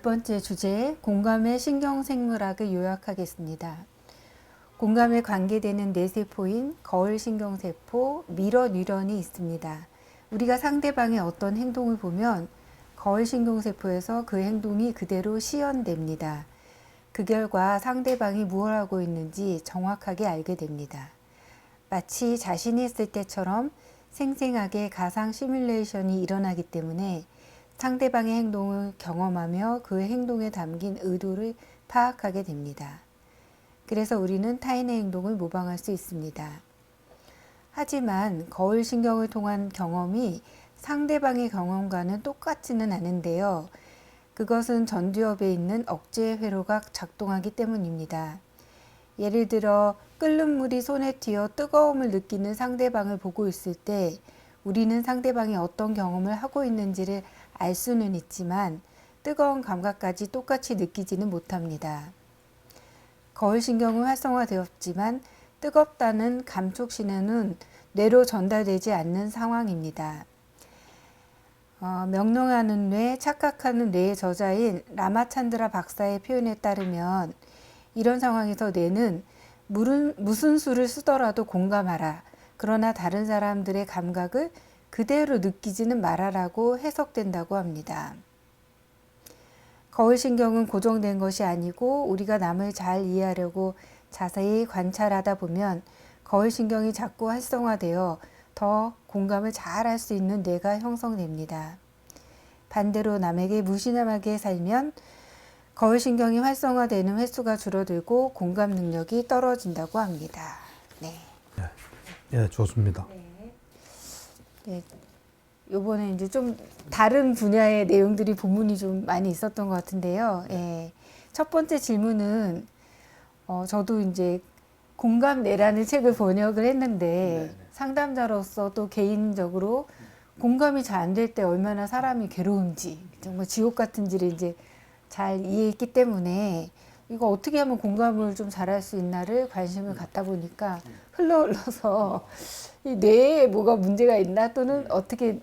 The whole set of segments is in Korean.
10번째 주제, 공감의 신경생물학을 요약하겠습니다. 공감에 관계되는 뇌세포인 거울신경세포, 미러뉴런이 있습니다. 우리가 상대방의 어떤 행동을 보면 거울신경세포에서 그 행동이 그대로 시연됩니다. 그 결과 상대방이 무엇을 하고 있는지 정확하게 알게 됩니다. 마치 자신이 했을 때처럼 생생하게 가상 시뮬레이션이 일어나기 때문에 상대방의 행동을 경험하며 그 행동에 담긴 의도를 파악하게 됩니다. 그래서 우리는 타인의 행동을 모방할 수 있습니다. 하지만 거울신경을 통한 경험이 상대방의 경험과는 똑같지는 않은데요. 그것은 전두엽에 있는 억제 회로가 작동하기 때문입니다. 예를 들어 끓는 물이 손에 튀어 뜨거움을 느끼는 상대방을 보고 있을 때 우리는 상대방이 어떤 경험을 하고 있는지를 알 수는 있지만 뜨거운 감각까지 똑같이 느끼지는 못합니다. 거울신경은 활성화되었지만 뜨겁다는 감촉 신호는 뇌로 전달되지 않는 상황입니다. 명령하는 뇌, 착각하는 뇌의 저자인 라마찬드라 박사의 표현에 따르면 이런 상황에서 뇌는 무슨 수를 쓰더라도 공감하라. 그러나 다른 사람들의 감각을 그대로 느끼지는 말아라고 해석된다고 합니다. 거울신경은 고정된 것이 아니고 우리가 남을 잘 이해하려고 자세히 관찰하다 보면 거울신경이 자꾸 활성화되어 더 공감을 잘 할 수 있는 뇌가 형성됩니다. 반대로 남에게 무심하게 살면 거울신경이 활성화되는 횟수가 줄어들고 공감 능력이 떨어진다고 합니다. 네. 예, 좋습니다. 네. 요번에 이제 좀 다른 분야의 내용들이 본문이 좀 많이 있었던 것 같은데요. 예. 첫 번째 질문은 저도 이제 공감뇌라는 책을 번역을 했는데 상담자로서 또 개인적으로 공감이 잘 안 될 때 얼마나 사람이 괴로운지 정말 지옥 같은지를 이제 잘 이해했기 때문에 이거 어떻게 하면 공감을 좀 잘할 수 있나를 관심을 갖다 보니까 흘러서 이 뇌에 뭐가 문제가 있나 또는 어떻게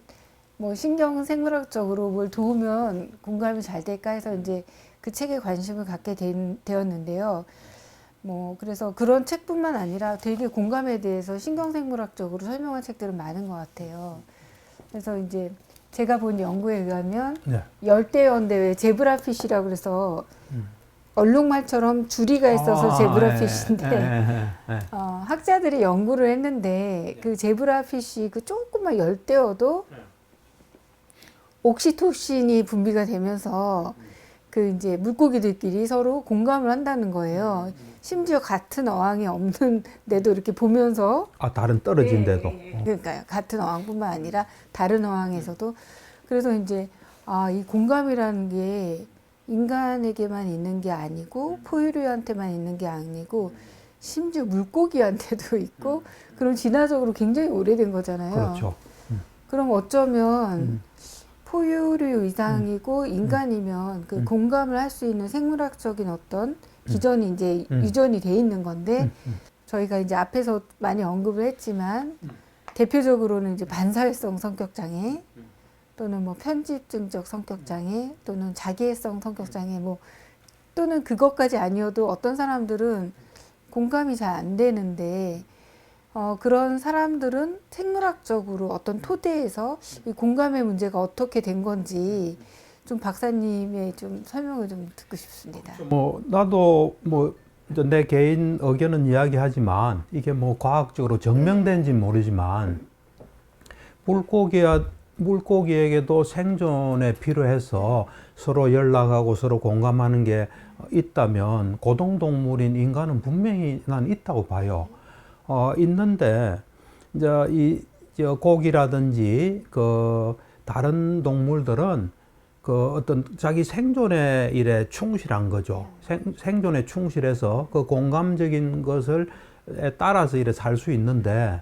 뭐 신경생물학적으로 뭘 도우면 공감이 잘 될까 해서 이제 그 책에 관심을 갖게 되었는데요. 뭐 그래서 그런 책뿐만 아니라 되게 공감에 대해서 신경생물학적으로 설명한 책들은 많은 것 같아요. 그래서 이제 제가 본 연구에 의하면 열대어인데 제브라피쉬라고 그래서 얼룩말처럼 줄이가 있어서 제브라피쉬인데 학자들이 연구를 했는데 그 제브라피쉬 그 조그만 열대어도 옥시토신이 분비가 되면서 그 이제 물고기들끼리 서로 공감을 한다는 거예요. 심지어 같은 어항이 없는데도 이렇게 보면서 다른 떨어진데도. 그러니까요. 같은 어항뿐만 아니라 다른 어항에서도 그래서 이제 이 공감이라는 게 인간에게만 있는 게 아니고 포유류한테만 있는 게 아니고 심지어 물고기한테도 있고 그럼 진화적으로 굉장히 오래된 거잖아요. 그렇죠. 그럼 어쩌면 포유류 이상이고 인간이면 그 공감을 할 수 있는 생물학적인 어떤 기전이 이제 유전이 돼 있는 건데 저희가 이제 앞에서 많이 언급을 했지만 대표적으로는 이제 반사회성 성격 장애 또는 뭐 편집증적 성격 장애 또는 자기애성 성격 장애 뭐 또는 그것까지 아니어도 어떤 사람들은 공감이 잘 안 되는데 그런 사람들은 생물학적으로 어떤 토대에서 이 공감의 문제가 어떻게 된 건지 좀 박사님의 좀 설명을 좀 듣고 싶습니다. 뭐 나도 뭐 내 개인 의견은 이야기하지만 이게 뭐 과학적으로 증명된지 모르지만 물고기에게도 생존에 필요해서 서로 연락하고 서로 공감하는 게 있다면 고동동물인 인간은 분명히 난 있다고 봐요. 있는데 이제 고기라든지 그 다른 동물들은 그 어떤 자기 생존의 일에 충실한 거죠. 생존에 충실해서 그 공감적인 것을 따라서 이래 살 수 있는데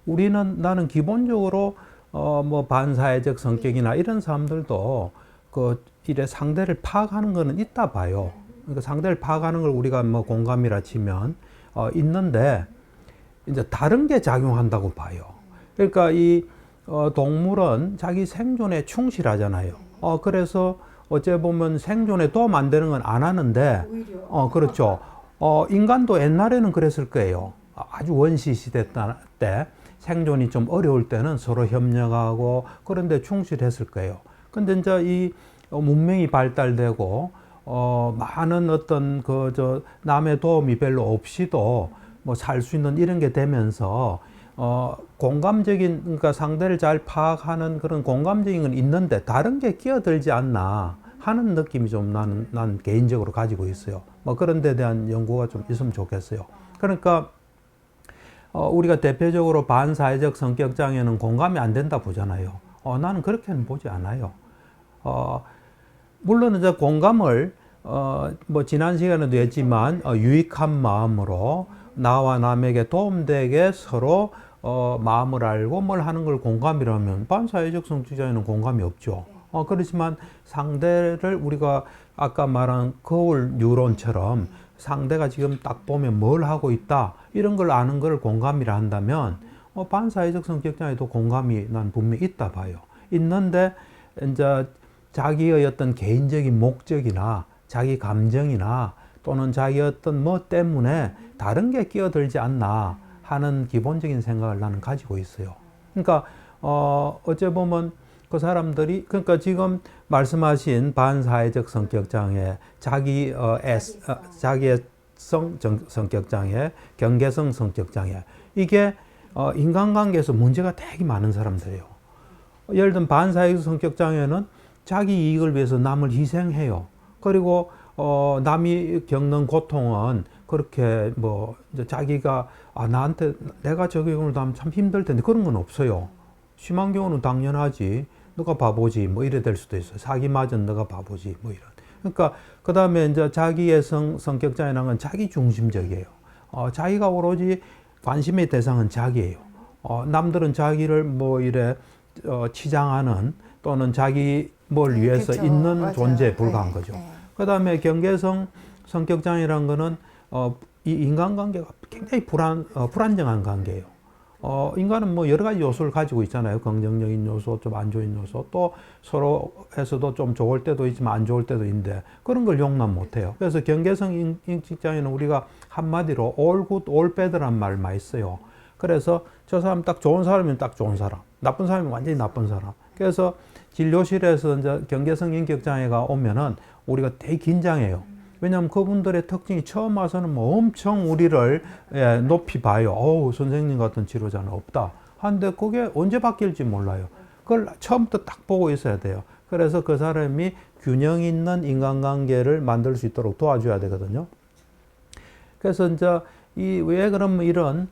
나는 기본적으로 뭐 반사회적 성격이나 이런 사람들도 그 이래 상대를 파악하는 거는 있다 봐요. 그러니까 상대를 파악하는 걸 우리가 뭐 공감이라 치면 있는데 이제 다른 게 작용한다고 봐요. 그러니까 이 동물은 자기 생존에 충실하잖아요. 그래서 어째 보면 생존에 도움 안 되는 건 안 하는데, 그렇죠. 인간도 옛날에는 그랬을 거예요. 아주 원시 시대 때 생존이 좀 어려울 때는 서로 협력하고 그런데 충실했을 거예요. 근데 이제 이 문명이 발달되고, 많은 어떤 남의 도움이 별로 없이도 뭐 살 수 있는 이런 게 되면서, 공감적인, 그러니까 상대를 잘 파악하는 그런 공감적인 건 있는데 다른 게 끼어들지 않나 하는 느낌이 좀 난 개인적으로 가지고 있어요. 뭐 그런 데 대한 연구가 좀 있으면 좋겠어요. 그러니까, 우리가 대표적으로 반사회적 성격 장애는 공감이 안 된다 보잖아요. 나는 그렇게는 보지 않아요. 물론 이제 공감을, 뭐 지난 시간에도 했지만, 유익한 마음으로 나와 남에게 도움되게 서로 마음을 알고 뭘 하는 걸 공감이라면 반사회적 성격 장애는 공감이 없죠. 그렇지만 상대를 우리가 아까 말한 거울 뉴런처럼 상대가 지금 딱 보면 뭘 하고 있다 이런 걸 아는 걸 공감이라 한다면, 반사회적 성격 장애도 공감이 난 분명히 있다 봐요. 있는데 이제 자기의 어떤 개인적인 목적이나 자기 감정이나 또는 자기 어떤 뭐 때문에 다른 게 끼어들지 않나 하는 기본적인 생각을 나는 가지고 있어요. 그러니까 어째 보면 그 사람들이, 그러니까 지금 말씀하신 반사회적 성격 장애, 자기애성 성격 장애, 경계성 성격 장애, 이게 인간관계에서 문제가 되게 많은 사람들이에요. 예를 들면 반사회적 성격 장애는 자기 이익을 위해서 남을 희생해요. 그리고 남이 겪는 고통은 그렇게 뭐 이제 자기가 나한테 내가 적용을 하면 참 힘들 텐데 그런 건 없어요. 심한 경우는 당연하지. 너가 바보지. 뭐 이래 될 수도 있어요. 사기 맞은 너가 바보지. 뭐 이런. 그러니까 그 다음에 이제 자기의 성격 장애라는 건 자기 중심적이에요. 자기가 오로지 관심의 대상은 자기예요. 남들은 자기를 뭐 이래 치장하는 또는 자기 뭘 위해서 그쵸. 있는 맞아요. 존재에 불과한 네. 거죠. 네. 그 다음에 경계성 성격 장애라는 거는 이 인간관계가 굉장히 불안정한 관계예요. 인간은 뭐 여러 가지 요소를 가지고 있잖아요. 긍정적인 요소, 좀 안 좋은 요소, 또 서로에서도 좀 좋을 때도 있지만 안 좋을 때도 있는데 그런 걸 용납 못 해요. 그래서 경계성 인격 장애는 우리가 한마디로 all good, all bad란 말 많이 써요. 그래서 저 사람 딱 좋은 사람이면 딱 좋은 사람, 나쁜 사람이면 완전히 나쁜 사람. 그래서 진료실에서 이제 경계성 인격 장애가 오면은 우리가 되게 긴장해요. 왜냐하면 그분들의 특징이 처음 와서는 뭐 엄청 우리를 높이 봐요. 어우, 선생님 같은 치료자는 없다. 한데 그게 언제 바뀔지 몰라요. 그걸 처음부터 딱 보고 있어야 돼요. 그래서 그 사람이 균형 있는 인간관계를 만들 수 있도록 도와줘야 되거든요. 그래서 이제 왜 그러면 이런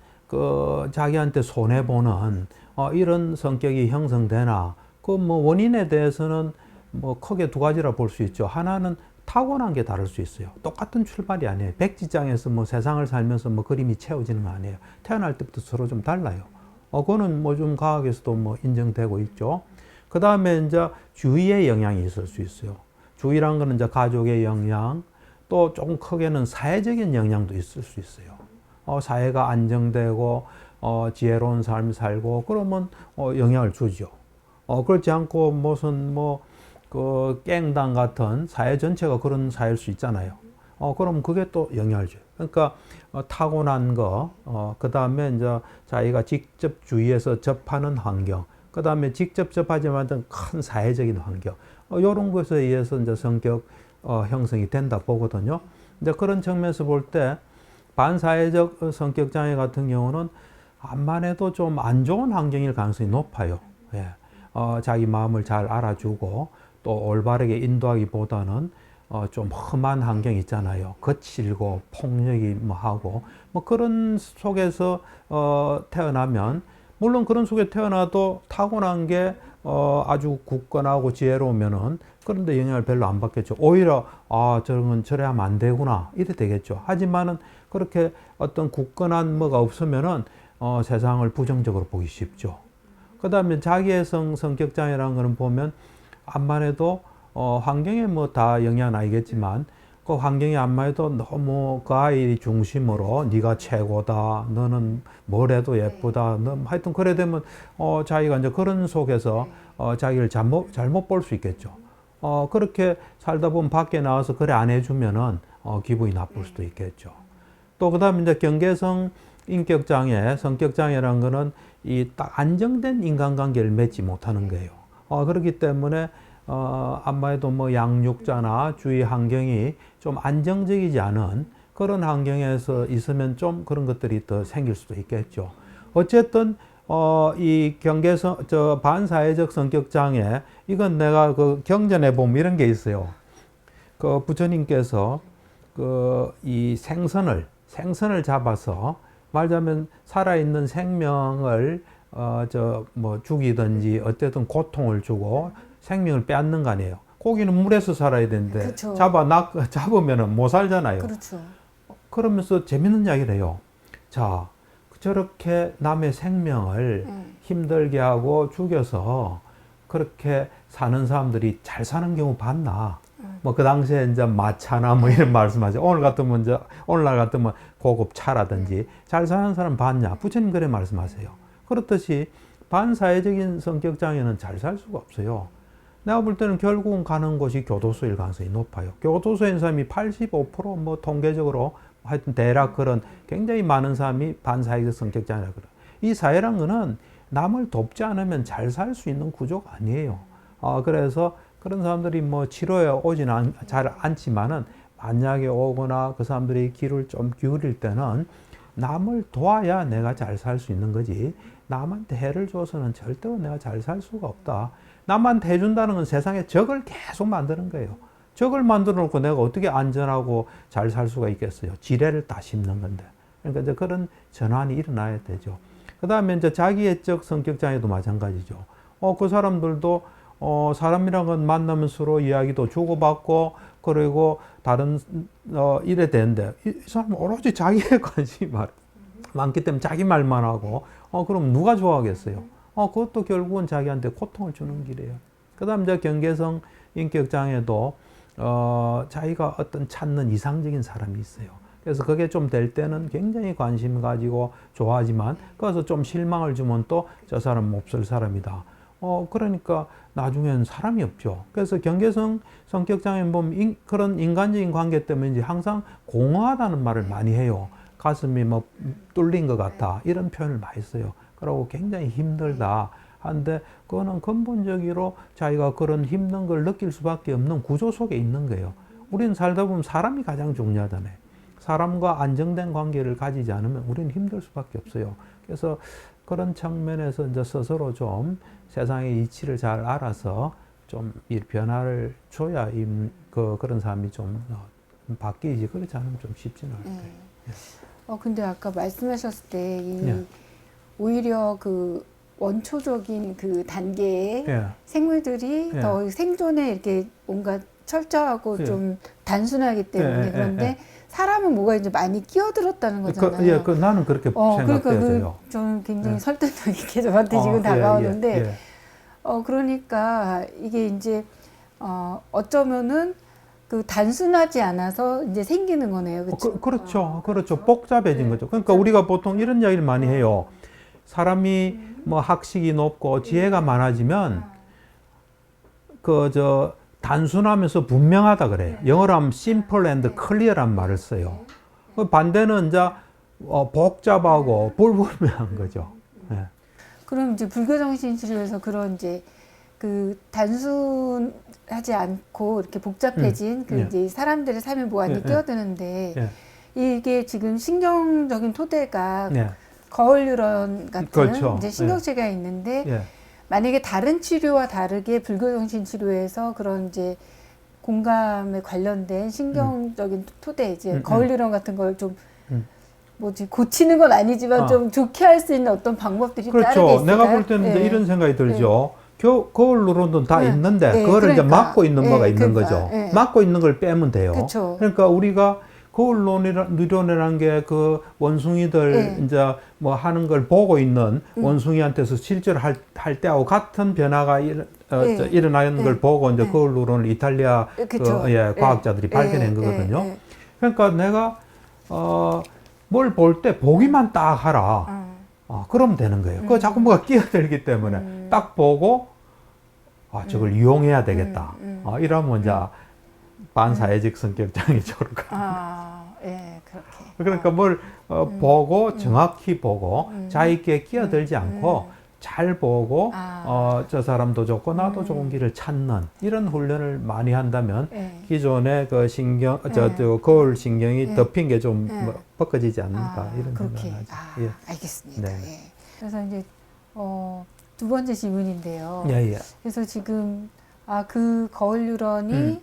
자기한테 손해보는 이런 성격이 형성되나? 그 뭐 원인에 대해서는 뭐 크게 두 가지라 볼 수 있죠. 하나는 타고난 게 다를 수 있어요. 똑같은 출발이 아니에요. 백지장에서 뭐 세상을 살면서 뭐 그림이 채워지는 거 아니에요. 태어날 때부터 서로 좀 달라요. 그거는 뭐 좀 과학에서도 뭐 인정되고 있죠. 그 다음에 이제 주위의 영향이 있을 수 있어요. 주위란 거는 이제 가족의 영향, 또 조금 크게는 사회적인 영향도 있을 수 있어요. 사회가 안정되고, 지혜로운 삶을 살고, 그러면, 영향을 주죠. 그렇지 않고 무슨 깽당 같은 사회 전체가 그런 사회일 수 있잖아요. 그럼 그게 또 영향을 줘요. 그러니까, 타고난 거, 그 다음에 이제 자기가 직접 주위에서 접하는 환경, 그 다음에 직접 접하지 않은 큰 사회적인 환경, 이런 것에 의해서 이제 성격, 형성이 된다 보거든요. 이제 그런 측면에서 볼 때, 반사회적 성격 장애 같은 경우는 암만 해도 좀 안 좋은 환경일 가능성이 높아요. 예. 자기 마음을 잘 알아주고 또 올바르게 인도하기보다는 좀 험한 환경 있잖아요. 거칠고 폭력이 하고 그런 속에서 태어나면, 물론 그런 속에 태어나도 타고난 게 아주 굳건하고 지혜로우면은 그런데 영향을 별로 안 받겠죠. 오히려 저런 건 저래 하면 안 되구나 이래 되겠죠. 하지만은 그렇게 어떤 굳건한 뭐가 없으면은 세상을 부정적으로 보기 쉽죠. 그 다음에 자기애성 성격 장애라는 거는 보면 암만 해도 환경에 뭐 다 영향은 아니겠지만 그 환경이 암만 해도 너무 그 아이 중심으로 네가 최고다, 너는 뭘 해도 예쁘다, 너 하여튼 그래 되면 자기가 이제 그런 속에서 자기를 잘못 볼 수 있겠죠. 그렇게 살다 보면 밖에 나와서 그래 안 해주면은 기분이 나쁠 수도 있겠죠. 또 그다음에 이제 경계성 인격장애, 성격장애라는 거는 이 딱 안정된 인간관계를 맺지 못하는 거예요. 그렇기 때문에 아마도 뭐 양육자나 주위 환경이 좀 안정적이지 않은 그런 환경에서 있으면 좀 그런 것들이 더 생길 수도 있겠죠. 어쨌든 이 경계성, 반사회적 성격 장애, 이건 내가 그 경전에 보면 이런 게 있어요. 그 부처님께서 이 생선을 잡아서 말하자면 살아있는 생명을 뭐 죽이든지 어쨌든 고통을 주고 생명을 빼앗는 거 아니에요. 고기는 물에서 살아야 되는데 그렇죠. 잡으면은 못 살잖아요. 그렇죠. 그러면서 재밌는 이야기를 해요. 자, 저렇게 남의 생명을 힘들게 하고 죽여서 그렇게 사는 사람들이 잘 사는 경우 봤나? 뭐 그 당시에 이제 마차나 뭐 이런 말씀하죠. 오늘날 같으면 고급 차라든지 잘 사는 사람 봤냐? 부처님 그래 말씀하세요. 그렇듯이 반사회적인 성격 장애는 잘 살 수가 없어요. 내가 볼 때는 결국은 가는 곳이 교도소일 가능성이 높아요. 교도소에 있는 사람이 85%뭐 통계적으로 하여튼 대략 그런 굉장히 많은 사람이 반사회적 성격 장애라 그래요. 이 사회란 거는 남을 돕지 않으면 잘 살 수 있는 구조가 아니에요. 그래서 그런 사람들이 뭐 치료에 오지는 잘 않지만은 만약에 오거나 그 사람들이 귀를 좀 기울일 때는 남을 도와야 내가 잘 살 수 있는 거지. 남한테 해를 줘서는 절대로 내가 잘 살 수가 없다. 남한테 해준다는 건 세상에 적을 계속 만드는 거예요. 적을 만들어 놓고 내가 어떻게 안전하고 잘 살 수가 있겠어요. 지뢰를 다 심는 건데. 그러니까 이제 그런 전환이 일어나야 되죠. 그 다음에 이제 자기애적 성격 장애도 마찬가지죠. 그 사람들도 사람이란 건 만나면 서로 이야기도 주고받고 그리고 다른 이래 되는데 이 사람은 오로지 자기에 관심이 많기 때문에 자기 말만 하고 그럼 누가 좋아하겠어요? 그것도 결국은 자기한테 고통을 주는 길이에요. 그 다음 이제 경계성 인격 장애도 자기가 어떤 찾는 이상적인 사람이 있어요. 그래서 그게 좀 될 때는 굉장히 관심 가지고 좋아하지만 거기서 좀 실망을 주면 또 저 사람은 몹쓸 사람이다. 그러니까 나중에는 사람이 없죠. 그래서 경계성 성격 장애 보면 그런 인간적인 관계 때문에 이제 항상 공허하다는 말을 많이 해요. 가슴이 뭐 뚫린 것 같아. 이런 표현을 많이 써요. 그리고 굉장히 힘들다. 한데 그거는 근본적으로 자기가 그런 힘든 걸 느낄 수밖에 없는 구조 속에 있는 거예요. 우리는 살다 보면 사람이 가장 중요하다네. 사람과 안정된 관계를 가지지 않으면 우리는 힘들 수밖에 없어요. 그래서 그런 측면에서 이제 스스로 좀 세상의 이치를 잘 알아서 좀 이 변화를 줘야 그런 사람이 좀 바뀌지. 그렇지 않으면 좀 쉽지는 않을 거예요. 근데 아까 말씀하셨을 때 네. 오히려 그 원초적인 그 단계의 예. 생물들이 예. 더 생존에 이렇게 뭔가 철저하고 예. 좀 단순하기 때문에 예. 그런데 사람은 뭐가 이제 많이 끼어들었다는 거잖아요. 나는 그렇게 그러니까 생각돼요. 저는 굉장히 예. 설득력 있게 저한테 지금 예, 다가오는데, 예, 예. 그러니까 이게 이제 어쩌면은 그 단순하지 않아서 이제 생기는 거네요. 그렇죠? 그렇죠. 복잡해진 거죠. 그러니까 우리가 보통 이런 이야기를 많이 해요. 사람이 뭐 학식이 높고 지혜가 많아지면 단순하면서 분명하다 그래요. 영어로 하면 simple and clear란 말을 써요. 반대는 이제 복잡하고 불분명한 거죠. 네. 그럼 이제 불교 정신 치료에서 그런 이제 그 단순하지 않고 이렇게 복잡해진 그 예. 이제 사람들의 삶에 뭐가 예. 끼어드는데 예. 이게 지금 신경적인 토대가 예. 거울 뉴런 같은 그렇죠. 이제 신경체가 있는데 예. 만약에 다른 치료와 다르게 불교정신 치료에서 그런 이제 공감에 관련된 신경적인 토대 이제 거울 뉴런 같은 걸 좀 뭐지 고치는 건 아니지만 좀 좋게 할 수 있는 어떤 방법들이 다르게 그렇죠. 있을까요? 내가 볼 때는 이제 예. 이런 생각이 들죠. 거울 누론도 다 예. 있는데 예, 그거를 이제 그러니까. 막고 있는 뭐가 예, 있는 그러니까. 거죠. 예. 막고 있는 걸 빼면 돼요. 그쵸. 그러니까 우리가 거울 누론이라는 게 그 원숭이들 예. 이제 뭐 하는 걸 보고 있는 원숭이한테서 실제로 할 때하고 같은 변화가 일어나는 걸 보고 이제 거울 누론을 이탈리아 그쵸. 과학자들이 발견한 거거든요. 예. 그러니까 내가 뭘 볼 때 보기만 딱 하라. 그러면 되는 거예요. 그거 자꾸 뭐가 끼어들기 때문에 딱 보고 아, 저걸 이용해야 되겠다. 이러면 이제 반사회적 성격 장애조로가. 예, 그렇게. 그러니까 뭘 보고 정확히 보고 자기께 끼어들지 않고 잘 보고 저 사람도 좋고 나도 좋은 길을 찾는 이런 훈련을 많이 한다면 예. 기존의 그 신경 저 거울 신경이 덮인 게 좀 벗겨지지 않는가 이런 그렇게. 생각을 하죠. 예. 알겠습니다. 네. 예. 그래서 이제 두 번째 질문인데요. 예, 예. 그래서 지금 그 거울 뉴런이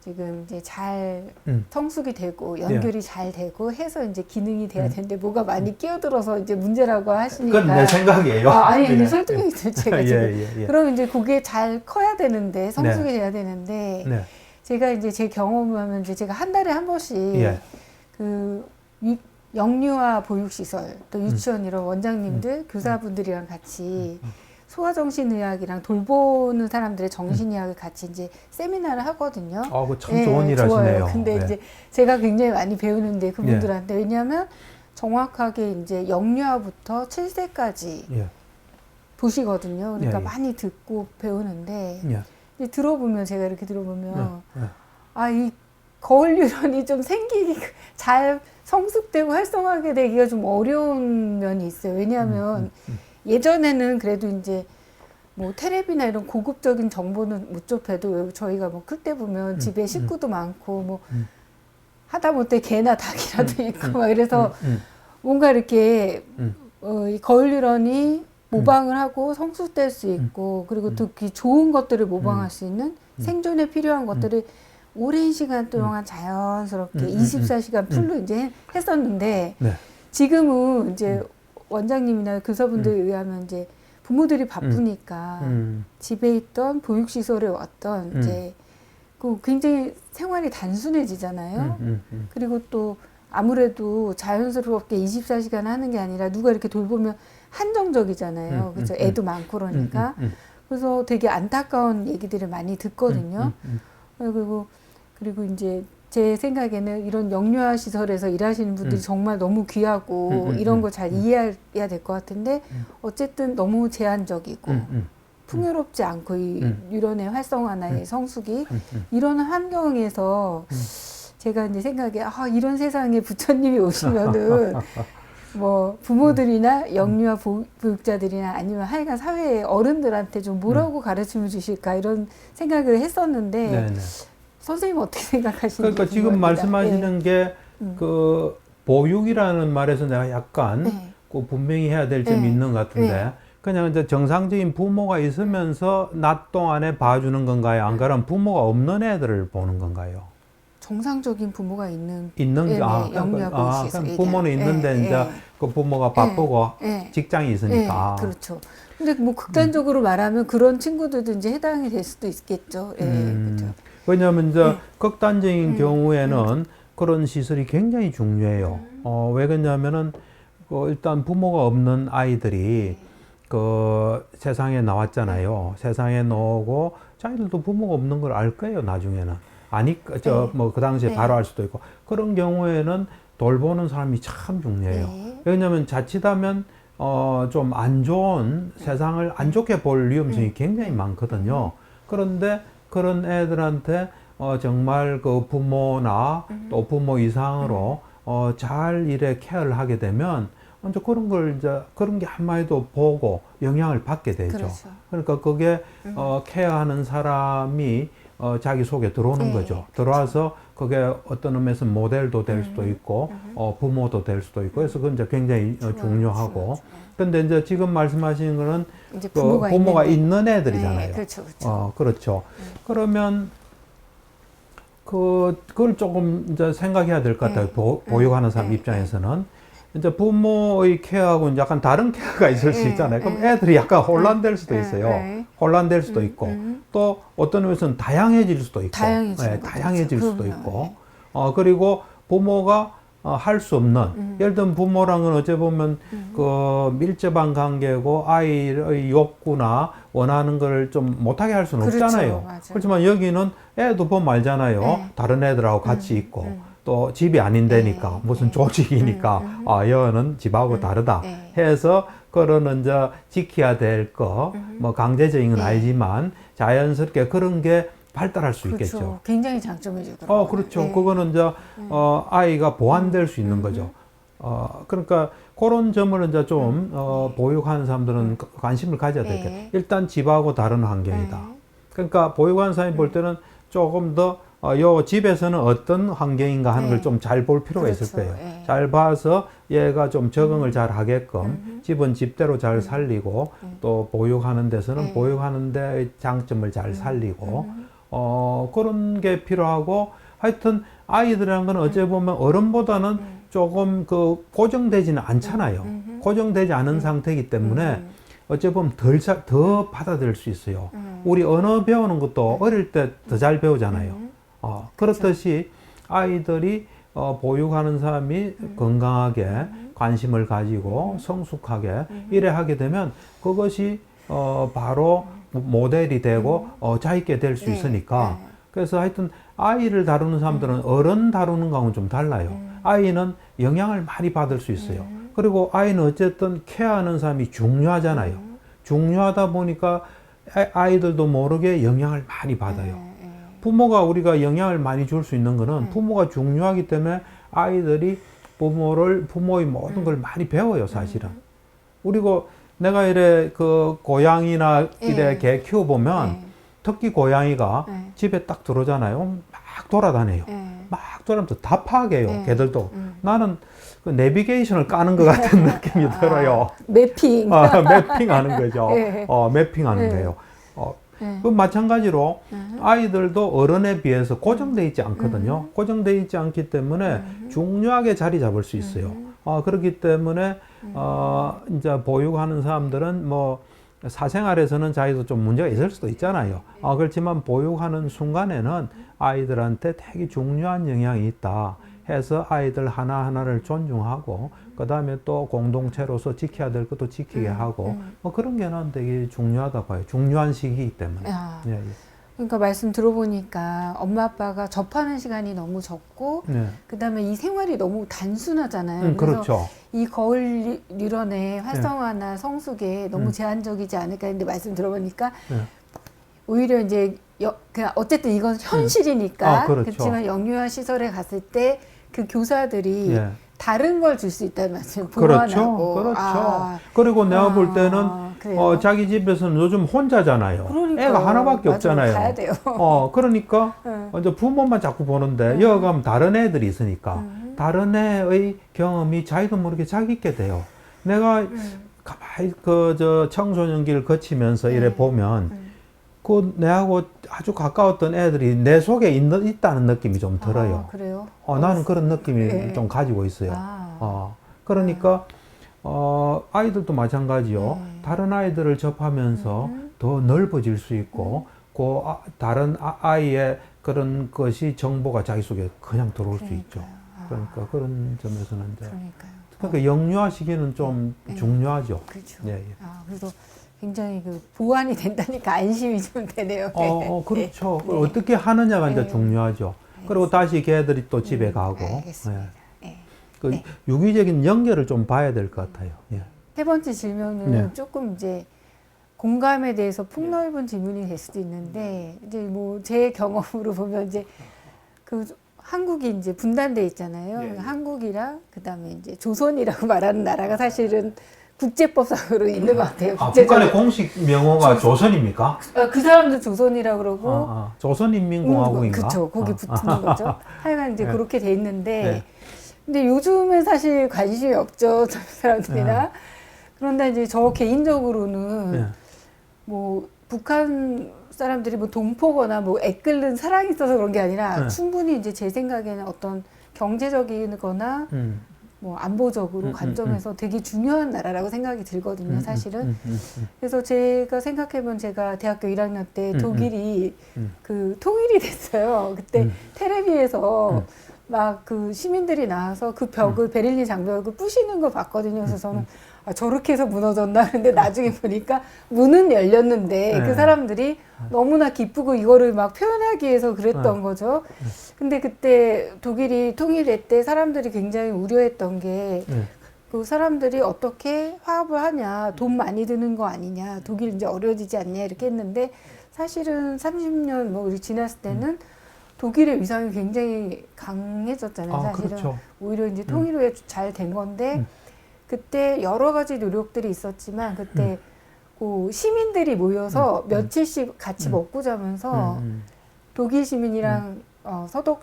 지금 이제 잘 성숙이 되고 연결이 잘 되고 해서 이제 기능이 돼야 되는데 뭐가 많이 끼어들어서 이제 문제라고 하시니까. 그건 내 생각이에요. 아니 근데 예. 설득이 돼 제가 지금. 예. 그럼 이제 그게 잘 커야 되는데 성숙이 돼야 되는데 네. 제가 이제 제 경험하면 이제 제가 한 달에 한 번씩 예. 그 영유아 보육시설 또 유치원 이런 원장님들 교사분들이랑 같이 소아정신의학이랑 돌보는 사람들의 정신의학을 같이 이제 세미나를 하거든요. 그거 참 좋은 일 좋아요. 하시네요. 근데 예. 이제 제가 굉장히 많이 배우는데 그분들한테 왜냐하면 정확하게 이제 영유아부터 7세까지 예. 보시거든요. 그러니까 예. 많이 듣고 배우는데 예. 이제 들어보면 제가 이렇게 들어보면 예. 이 거울 뉴런이 좀 생기기 잘 성숙되고 활성화하게 되기가 좀 어려운 면이 있어요. 왜냐하면 예전에는 그래도 이제 뭐 텔레비나 이런 고급적인 정보는 못 접해도 저희가 뭐 클 때 보면 집에 식구도 많고 뭐 하다못해 개나 닭이라도 있고 막 이래서 뭔가 이렇게 이 거울 뉴런이 모방을 하고 성숙될 수 있고 그리고 특히 좋은 것들을 모방할 수 있는 생존에 필요한 것들을 오랜 시간 동안 자연스럽게 24시간 풀로 이제 했었는데 네. 지금은 이제 원장님이나 교사분들에 의하면 이제 부모들이 바쁘니까 집에 있던 보육시설에 왔던 이제 그 굉장히 생활이 단순해지잖아요. 그리고 또 아무래도 자연스럽게 24시간 하는 게 아니라 누가 이렇게 돌보면 한정적이잖아요. 그렇죠. 애도 많고 그러니까. 그래서 되게 안타까운 얘기들을 많이 듣거든요. 그리고 이제 제 생각에는 이런 영유아 시설에서 일하시는 분들이 정말 너무 귀하고 이런 걸 잘 이해해야 될 것 같은데 어쨌든 너무 제한적이고 풍요롭지 않고 이 뉴런의 활성화나 의 성숙이 이런 환경에서 제가 이제 생각에 이런 세상에 부처님이 오시면은 뭐 부모들이나 영유아 보육자들이나 아니면 하여간 사회의 어른들한테 좀 뭐라고 가르침을 주실까 이런 생각을 했었는데 네네. 선생님 어떻게 생각하시는지 그러니까 지금 궁금합니다. 말씀하시는 게 그 보육이라는 말에서 내가 약간 그 분명히 해야 될 점이 있는 것 같은데 그냥 이제 정상적인 부모가 있으면서 낮 동안에 봐주는 건가요? 안 그러면 부모가 없는 애들을 보는 건가요? 정상적인 부모가 있는 영유아 보육시설 그럼 부모는 있는데 이제 그 부모가 바쁘고 직장이 있으니까. 그렇죠. 근데 뭐 극단적으로 말하면 그런 친구들도 이제 해당이 될 수도 있겠죠. 그렇죠. 왜냐하면 이제 극단적인 경우에는 그런 시설이 굉장히 중요해요. 왜 그러냐면은 일단 부모가 없는 아이들이 그 세상에 나왔잖아요. 세상에 나오고 자기들도 부모가 없는 걸 알 거예요. 나중에는 뭐 그 당시에 바로 알 수도 있고 그런 경우에는 돌보는 사람이 참 중요해요. 왜냐하면 자칫하면 좀 안 좋은 세상을 안 좋게 볼 위험성이 굉장히 많거든요. 그런데 그런 애들한테 정말 그 부모나 또 부모 이상으로 잘 이래 케어를 하게 되면 이제 그런 게 한마디도 보고 영향을 받게 되죠. 그렇죠. 그러니까 그게 케어하는 사람이 자기 속에 들어오는 거죠. 들어와서 그게 어떤 의미에서 모델도 될 수도 있고 부모도 될 수도 있고 그래서 그건 이제 굉장히 중요하고. 근데 이제 지금 말씀하시는 거는 이제 부모가 있는 애들이잖아요. 네, 그렇죠. 그렇죠. 그러면 그걸 조금 이제 생각해야 될 것 같아요. 보육하는 사람 입장에서는 이제 부모의 케어하고 이제 약간 다른 케어가 있을 수 있잖아요. 그럼 애들이 약간 혼란될 수도 있어요. 혼란될 수도 있고 또 어떤 의미에서는 다양해질 수도 있고, 다양해질 수도 있고, 그리고 부모가 할 수 없는 예를 들면 부모랑은 어째 보면 그 밀접한 관계고 아이의 욕구나 원하는 걸 좀 못하게 할 수는 없잖아요. 그렇지만 여기는 애도 보면 알잖아요. 다른 애들하고 같이 있고 또 집이 아닌데니까 무슨 조직이니까 여는 집하고 다르다 해서 그거는 이제 지켜야 될 거 뭐 강제적인 건 아니지만 자연스럽게 그런 게 발달할 수 그렇죠. 있겠죠. 굉장히 장점이죠. 그러면. 그렇죠. 네. 그거는 이제 아이가 보완될 수 있는 거죠. 그러니까 그런 점을 이제 좀 보육하는 사람들은 관심을 가져야 네. 되겠다. 일단 집하고 다른 환경이다. 네. 그러니까 보육하는 사람이 볼 때는 조금 더 요 집에서는 어떤 환경인가 하는 네. 걸 좀 잘 볼 필요가 있을 그렇죠. 거예요. 네. 잘 봐서 얘가 좀 적응을 잘 하게끔 집은 집대로 잘 살리고 또 보육하는 데서는 네. 보육하는 데의 장점을 잘 살리고 그런 게 필요하고 하여튼 아이들이라는 건 어찌 보면 어른보다는 조금 그 고정되지는 않잖아요. 고정되지 않은 상태이기 때문에 어찌 보면 더 받아들일 수 있어요. 우리 언어 배우는 것도 어릴 때 더 잘 배우잖아요. 그렇듯이 아이들이 보육하는 사람이 건강하게 관심을 가지고 성숙하게 이래 하게 되면 그것이 바로 모델이 되고 자익게 될 수 네. 있으니까 네. 그래서 하여튼 아이를 다루는 사람들은 어른 다루는 거하고는 좀 달라요. 아이는 영향을 많이 받을 수 있어요. 그리고 아이는 어쨌든 케어하는 사람이 중요하잖아요. 중요하다 보니까 아이들도 모르게 영향을 많이 받아요. 부모가 우리가 영향을 많이 줄 수 있는 거는 부모가 중요하기 때문에 아이들이 부모의 모든 걸 많이 배워요, 사실은. 그리고 내가 이래 그 고양이나 이래 개 키워보면 특히 고양이가 집에 딱 들어오잖아요. 막 돌아다녀요. 막 돌아다니면서 다 파악해요, 개들도. 나는 그 내비게이션을 까는 것 같은 느낌이 들어요. 매핑. 매핑하는 거죠. 네. 매핑하는 거예요. 그 마찬가지로 아이들도 어른에 비해서 고정되어 있지 않거든요. 고정되어 있지 않기 때문에 중요하게 자리 잡을 수 있어요. 그렇기 때문에 이제 보육하는 사람들은 뭐 사생활에서는 자기도 좀 문제가 있을 수도 있잖아요. 그렇지만 보육하는 순간에는 아이들한테 되게 중요한 영향이 있다 해서 아이들 하나하나를 존중하고 그 다음에 또 공동체로서 지켜야 될 것도 지키게 하고 뭐 그런 게 난 되게 중요하다 봐요. 중요한 시기이기 때문에. 예, 예. 그러니까 말씀 들어보니까 엄마 아빠가 접하는 시간이 너무 적고 네. 그다음에 이 생활이 너무 단순하잖아요. 그래서 그렇죠. 이 거울 뉴런의 활성화나 성숙에 너무 제한적이지 않을까 했는데 말씀 들어보니까 네. 오히려 이제 그냥 어쨌든 이건 현실이니까 그렇죠. 그렇지만 영유아 시설에 갔을 때 그 교사들이 예. 다른 걸 줄 수 있다는 말씀 그렇죠. 보완하고 그렇죠. 그리고 내가 볼 때는 그래요? 자기 집에서는 요즘 혼자잖아요. 그러니까요. 애가 하나밖에 맞아요. 없잖아요. 가야 돼요. 그러니까 이제 부모만 자꾸 보는데 여기 가면 다른 애들이 있으니까 다른 애의 경험이 자기도 모르게 자기 있게 돼요. 내가 가만히 저 청소년기를 거치면서 이래 보면 그 내하고 아주 가까웠던 애들이 내 속에 있다는 느낌이 좀 들어요. 그래요? 나는 그런 느낌이 좀 가지고 있어요. 그러니까 아이들도 마찬가지요. 다른 아이들을 접하면서 더 넓어질 수 있고 그 다른 아이의 그런 것이 정보가 자기 속에 그냥 들어올 수 있죠. 그러니까 그런 점에서는 이제 그러니까 영유아 시기는 좀 중요하죠. 그렇죠. 예, 예. 그래서 굉장히 그 보완이 된다니까 안심이 좀 되네요. 그렇죠. 어떻게 하느냐가 이제 중요하죠. 그리고 다시 걔들이 또 집에 가고. 알겠습니다. 그 유기적인 연결을 좀 봐야 될 것 같아요. 예. 세 번째 질문은 조금 이제 공감에 대해서 폭넓은 질문이 될 수도 있는데 이제 뭐 제 경험으로 보면 이제 그 한국이 이제 분단돼 있잖아요. 한국이랑 그다음에 이제 조선이라고 말하는 나라가 사실은 국제법상으로 있는 것 같아요. 북한의 공식 명호가 조선입니까? 그 사람도 조선이라고 그러고 조선인민공화국인가? 그렇죠. 거기 붙는 거죠. 하여간 이제 그렇게 돼 있는데 근데 요즘은 사실 관심이 없죠. 저 사람들이나. 그런데 이제 저 개인적으로는 뭐 북한 사람들이 뭐 동포거나 뭐 애끓는 사랑이 있어서 그런 게 아니라 충분히 이제 제 생각에는 어떤 경제적이거나 뭐 안보적으로 관점에서 되게 중요한 나라라고 생각이 들거든요, 사실은. 그래서 제가 생각해보면 제가 대학교 1학년 때 독일이 그 통일이 됐어요. 그때 텔레비에서 막 그 시민들이 나와서 그 벽을 베를린 장벽을 부시는 걸 봤거든요. 그래서 저는 저렇게 해서 무너졌나? 근데 나중에 보니까 문은 열렸는데 그 사람들이 너무나 기쁘고 이거를 막 표현하기 위해서 그랬던 거죠. 근데 그때 독일이 통일될 때 사람들이 굉장히 우려했던 게 그 사람들이 어떻게 화합을 하냐, 돈 많이 드는 거 아니냐, 독일 이제 어려워지지 않냐 이렇게 했는데 사실은 30년 뭐 우리 지났을 때는 독일의 위상이 굉장히 강해졌잖아요. 아, 사실은 그렇죠. 오히려 이제 통일 후에 잘 된 건데 그때 여러 가지 노력들이 있었지만 그때 그 시민들이 모여서 며칠씩 같이 먹고 자면서 독일 시민이랑 서독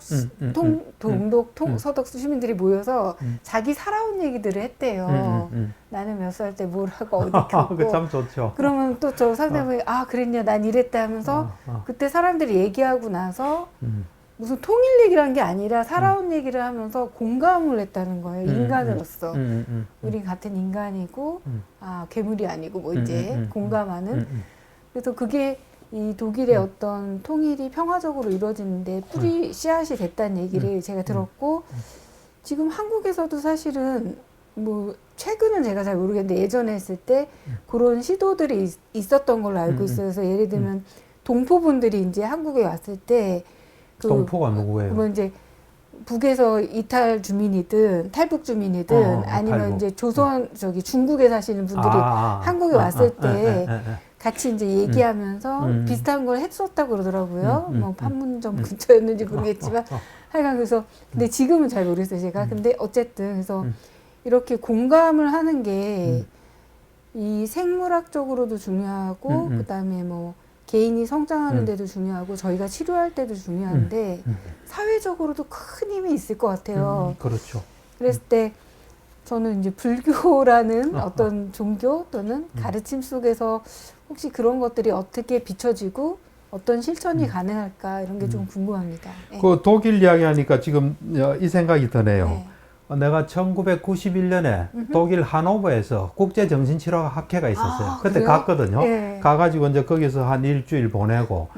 동독 서독 시민들이 모여서 자기 살아온 얘기들을 했대요. 나는 몇 살 때 뭘 하고 어디 갔고. 그 참 좋죠. 그러면 또 저 상대방이 아 그랬냐 난 이랬다 하면서 그때 사람들이 얘기하고 나서 무슨 통일 얘기를 한 게 아니라 살아온 얘기를 하면서 공감을 했다는 거예요. 인간으로서. 우리 같은 인간이고 아 괴물이 아니고 뭐 이제 공감하는. 그래서 그게 이 독일의 어떤 통일이 평화적으로 이루어지는데 뿌리 씨앗이 됐다는 얘기를 제가 들었고 지금 한국에서도 사실은 뭐 최근은 제가 잘 모르겠는데 예전에 했을 때 그런 시도들이 있었던 걸로 알고 있어요. 그래서 예를 들면 동포분들이 이제 한국에 왔을 때 그 동포가 누구예요? 뭐 이제 북에서 이탈 주민이든 탈북 주민이든 아니면 탈북. 이제 조선 저기 중국에 사시는 분들이 한국에 왔을 때 같이 이제 얘기하면서 비슷한 걸 했었다고 그러더라고요. 뭐 판문점 근처였는지 모르겠지만 하여간 그래서 근데 지금은 잘 모르겠어요 제가. 근데 어쨌든 그래서 이렇게 공감을 하는 게 이 생물학적으로도 중요하고 그다음에 뭐 개인이 성장하는 데도 중요하고 저희가 치료할 때도 중요한데 사회적으로도 큰 힘이 있을 것 같아요. 그렇죠. 그랬을 때 저는 이제 불교라는 어떤 종교 또는 가르침 속에서 혹시 그런 것들이 어떻게 비춰지고 어떤 실천이 가능할까 이런 게 좀 궁금합니다. 네. 그 독일 이야기하니까 지금 이 생각이 드네요. 네. 내가 1991년에 독일 하노버에서 국제정신치료학회가 있었어요. 그때 그래요? 갔거든요. 네. 가가지고 이제 거기서 한 일주일 보내고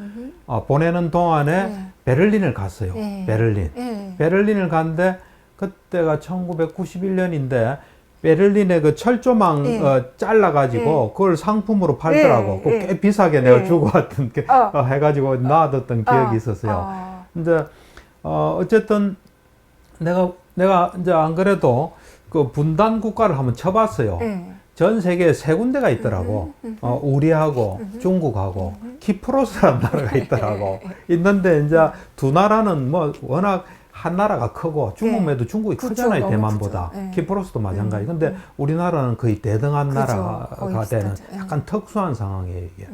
보내는 동안에 베를린을 갔어요. 네. 베를린. 네. 베를린을 갔는데 그때가 1991년인데 베를린의 그 철조망 잘라가지고 그걸 상품으로 팔더라고. 그거 꽤 비싸게 내가 주고 왔던 게 해가지고 놔뒀던 기억이 있었어요. 이제 어쨌든 내가 이제 안 그래도 그 분단 국가를 한번 쳐봤어요. 전 세계에 세 군데가 있더라고. 우리하고 중국하고 키프로스라는 나라가 있더라고. 있는데 이제 두 나라는 뭐 워낙 한 나라가 크고 중국에도 중국이 그쵸, 크잖아요. 너무 대만보다. 크죠. 키프로스도 마찬가지. 근데 우리나라는 거의 대등한 그죠. 나라가 거의 되는 비슷하죠. 약간 특수한 상황이에요. 이게.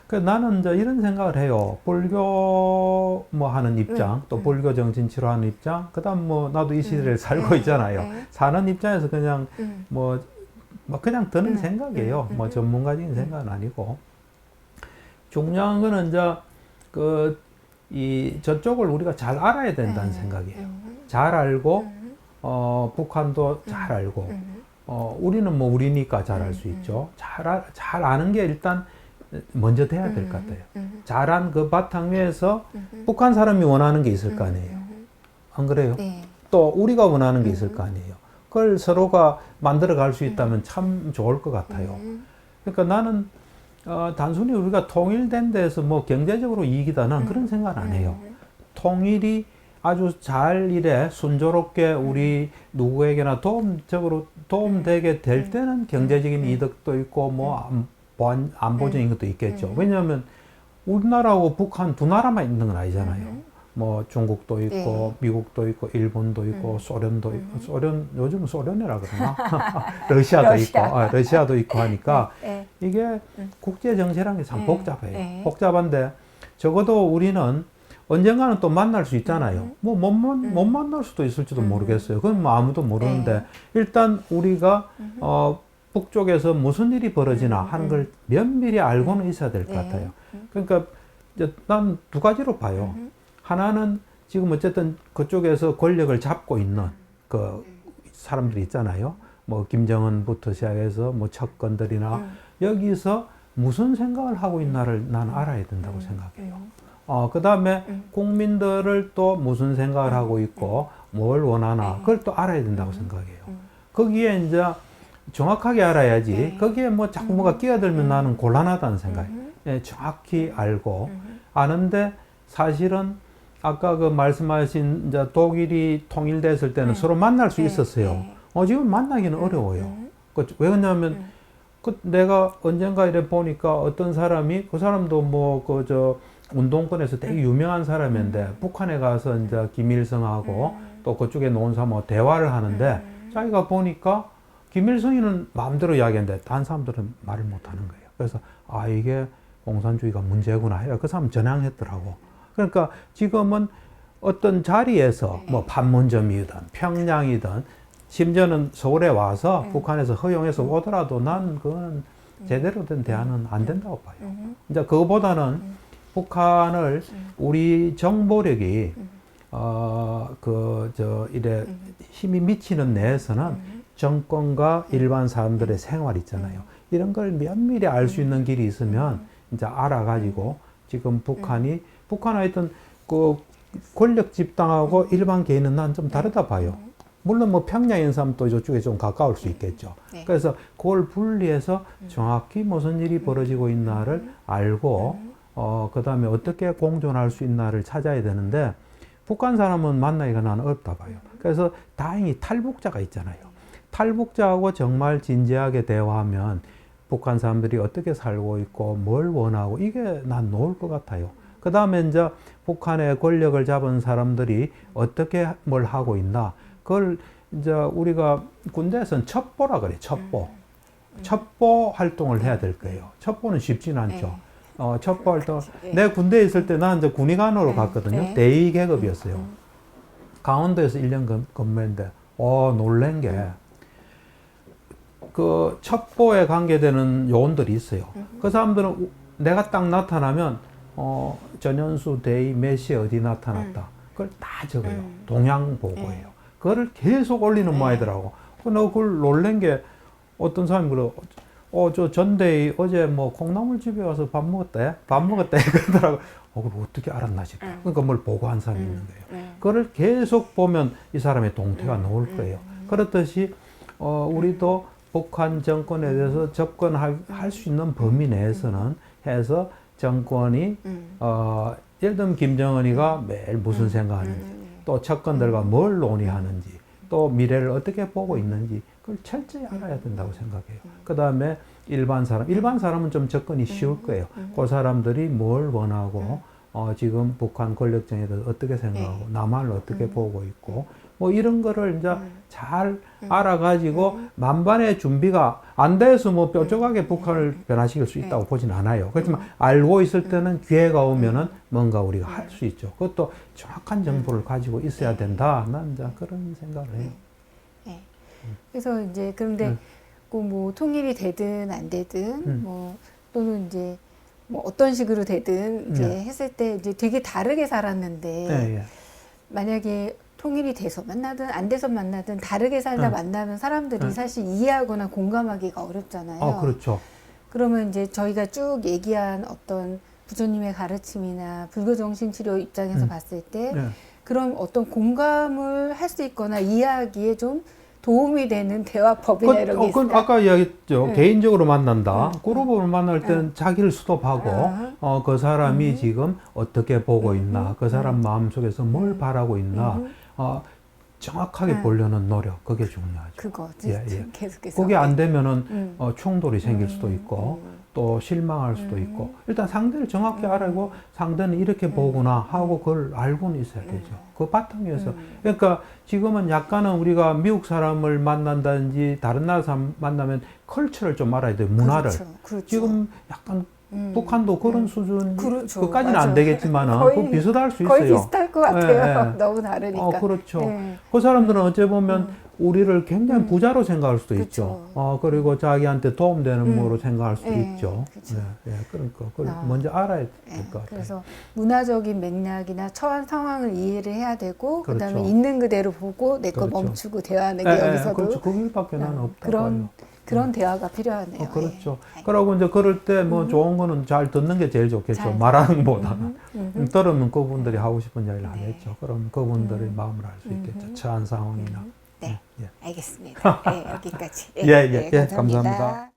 그래서 나는 이제 이런 생각을 해요. 불교 뭐 하는 입장, 또 불교 정신 치료하는 입장, 그다음 뭐 나도 이 시대를 살고 있잖아요. 사는 입장에서 그냥 뭐 그냥 드는 생각이에요. 뭐 전문가적인 생각은 아니고. 중요한 거는 이제 이 저쪽을 우리가 잘 알아야 된다는 생각이에요. 잘 알고 북한도 잘 알고 우리는 뭐 우리니까 잘 알 수 있죠. 잘 아는 게 일단 먼저 돼야 될 것 같아요. 잘한 그 바탕 위에서 북한 사람이 원하는 게 있을 거 아니에요. 안 그래요? 네. 또 우리가 원하는 게 있을 거 아니에요. 그걸 서로가 만들어 갈 수 있다면 참 좋을 것 같아요. 그러니까 나는 단순히 우리가 통일된 데에서 뭐 경제적으로 이익이다 난 그런 생각 안 해요. 통일이 아주 잘 이래 순조롭게 우리 누구에게나 도움되게 될 때는 경제적인 이득도 있고 뭐 안보적인 것도 있겠죠. 왜냐하면 우리나라하고 북한 두 나라만 있는 건 아니잖아요. 뭐 중국도 있고 미국도 있고 일본도 있고 소련도 있고 요즘 소련이라 그러나 러시아도 있고 하니까 이게 국제 정세라는 게 참 복잡해요. 복잡한데 적어도 우리는 언젠가는 또 만날 수 있잖아요. 뭐 못 만날 수도 있을지도 모르겠어요. 그건 뭐 아무도 모르는데 일단 우리가 북쪽에서 무슨 일이 벌어지나 하는 걸 면밀히 알고는 있어야 될 것 같아요. 그러니까 이제 난 두 가지로 봐요. 하나는 지금 어쨌든 그쪽에서 권력을 잡고 있는 그 사람들이 있잖아요. 뭐 김정은부터 시작해서 뭐 척건들이나 여기서 무슨 생각을 하고 있나를 난 알아야 된다고 생각해요. 그 다음에 국민들을 또 무슨 생각을 하고 있고 뭘 원하나 그걸 또 알아야 된다고 생각해요. 거기에 이제 정확하게 알아야지 거기에 뭐 자꾸 뭐가 끼어들면 나는 곤란하다는 생각이에요. 정확히 알고 아는데 사실은 아까 그 말씀하신 이제 독일이 통일됐을 때는 서로 만날 수 있었어요. 지금 만나기는 어려워요. 왜 그러냐면 내가 언젠가 이래 보니까 어떤 사람이 그 사람도 뭐 운동권에서 되게 유명한 사람인데 북한에 가서 이제 김일성하고 또 그쪽에 놓은 사람하고 대화를 하는데 자기가 보니까 김일성이는 마음대로 이야기하는데 다른 사람들은 말을 못 하는 거예요. 그래서 이게 공산주의가 문제구나 해요. 그 사람 전향했더라고. 그러니까 지금은 어떤 자리에서 뭐 판문점이든 평양이든 심지어는 서울에 와서 북한에서 허용해서 오더라도 난 그건 제대로 된 대안은 안 된다고 봐요. 이제 그거보다는 북한을 우리 정보력이 이래 힘이 미치는 내에서는 정권과 일반 사람들의 생활 있잖아요. 이런 걸 면밀히 알 수 있는 길이 있으면 이제 알아가지고 지금 북한이 하여튼 그 권력 집단하고 일반 개인은 난 좀 다르다 봐요. 물론 뭐 평양인 사람도 이쪽에 좀 가까울 수 있겠죠. 그래서 그걸 분리해서 정확히 무슨 일이 벌어지고 있나를 알고 그 다음에 어떻게 공존할 수 있나를 찾아야 되는데 북한 사람은 만나기가 나는 어렵다 봐요. 그래서 다행히 탈북자가 있잖아요. 탈북자하고 정말 진지하게 대화하면 북한 사람들이 어떻게 살고 있고 뭘 원하고 이게 난 놓을 것 같아요. 그 다음에 이제 북한의 권력을 잡은 사람들이 어떻게 뭘 하고 있나 그걸 이제 우리가 군대에서는 첩보라 그래. 첩보 활동을 해야 될 거예요. 첩보는 쉽지는 않죠. 첩보 활동. 내 군대에 있을 때 난 이제 군의관으로 갔거든요. 대위 계급이었어요. 강원도에서 1년 근무했는데 놀란 게 그 첩보에 관계되는 요원들이 있어요. 그 사람들은 내가 딱 나타나면 전현수 대위 몇 시에 어디 나타났다. 그걸 다 적어요. 동향 보고예요. 그거를 계속 올리는 모양이더라고. 나 그걸 놀란 게 어떤 사람이 그래. 저 전대위 어제 뭐 콩나물집에 와서 밥 먹었대. 그러더라고. 그걸 어떻게 알았나 싶어. 그러니까 뭘 보고한 사람이 있는 거예요. 그걸 계속 보면 이 사람의 동태가 나올 거예요. 그렇듯이 우리도 북한 정권에 대해서 접근할 수 있는 범위 내에서는 해서 정권이 예를 들면 김정은이가 매일 무슨 생각하는지 또 측근들과 뭘 논의하는지 또 미래를 어떻게 보고 있는지 그걸 철저히 알아야 된다고 생각해요. 그 다음에 일반 사람은 좀 접근이 쉬울 거예요. 그 사람들이 뭘 원하고 지금 북한 권력정에 대해서 어떻게 생각하고 남한을 어떻게 보고 있고 뭐 이런 거를 이제 잘 알아가지고 만반의 준비가 안 돼서 뭐 뾰족하게 북한을 변화시킬 수 있다고 보진 않아요. 그렇지만 알고 있을 때는 기회가 오면은 뭔가 우리가 할 수 있죠. 그것도 정확한 정보를 가지고 있어야 된다. 난 이제 그런 생각을 해요. 그래서 이제 그런데 뭐 통일이 되든 안 되든 뭐 또는 이제 뭐 어떤 식으로 되든 이제 했을 때 이제 되게 다르게 살았는데 만약에 통일이 돼서 만나든 안 돼서 만나든 다르게 살다 만나면 사람들이 사실 이해하거나 공감하기가 어렵잖아요. 그렇죠. 그러면 이제 저희가 쭉 얘기한 어떤 부처님의 가르침이나 불교정신치료 입장에서 봤을 때 그런 어떤 공감을 할 수 있거나 이해하기에 좀 도움이 되는 대화법이나 이런 게 있을까요? 아까 이야기했죠. 개인적으로 만난다. 그룹으로 만날 때는 자기를 스톱하고 그 사람이 지금 어떻게 보고 있나, 그 사람 마음속에서 뭘 바라고 있나 정확하게 보려는 노력, 그게 중요하죠. 그거 계속해서 그게 안 되면은 충돌이 생길 수도 있고 또 실망할 수도 있고 일단 상대를 정확히 알고 상대는 이렇게 보구나 하고 그걸 알고는 있어야 되죠. 그 바탕에서 그러니까 지금은 약간은 우리가 미국 사람을 만난다든지 다른 나라 사람 만나면 컬처를 좀 알아야 돼요. 문화를. 그렇죠. 지금 약간 북한도 그런 수준, 그렇죠. 그까지는 맞아요. 안 되겠지만 거의 비슷할 수 있어요. 거의 비슷할 것 같아요. 너무 다르니까. 그렇죠. 그 사람들은 어찌 보면 우리를 굉장히 부자로 생각할 수도 그쵸. 있죠. 그리고 자기한테 도움되는 뭐로 생각할 수도 있죠. 그쵸. 그러니까 그걸 먼저 알아야 될 것 같아요. 그래서 문화적인 맥락이나 처한 상황을 이해를 해야 되고 그렇죠. 그다음에 있는 그대로 보고 내 거 그렇죠. 멈추고 대화하는 게 여기서도 그렇죠. 그 길밖에 나는 없다고 봐요. 그런 대화가 필요하네요. 그렇죠. 그러고 이제 그럴 때 뭐 좋은 거는 잘 듣는 게 제일 좋겠죠. 말하는 것보다는. 들으면 그분들이 하고 싶은 이야기를 하겠죠. 그럼 그분들의 마음을 알 수 있겠죠. 처한 상황이나. 알겠습니다. 여기까지. 감사합니다.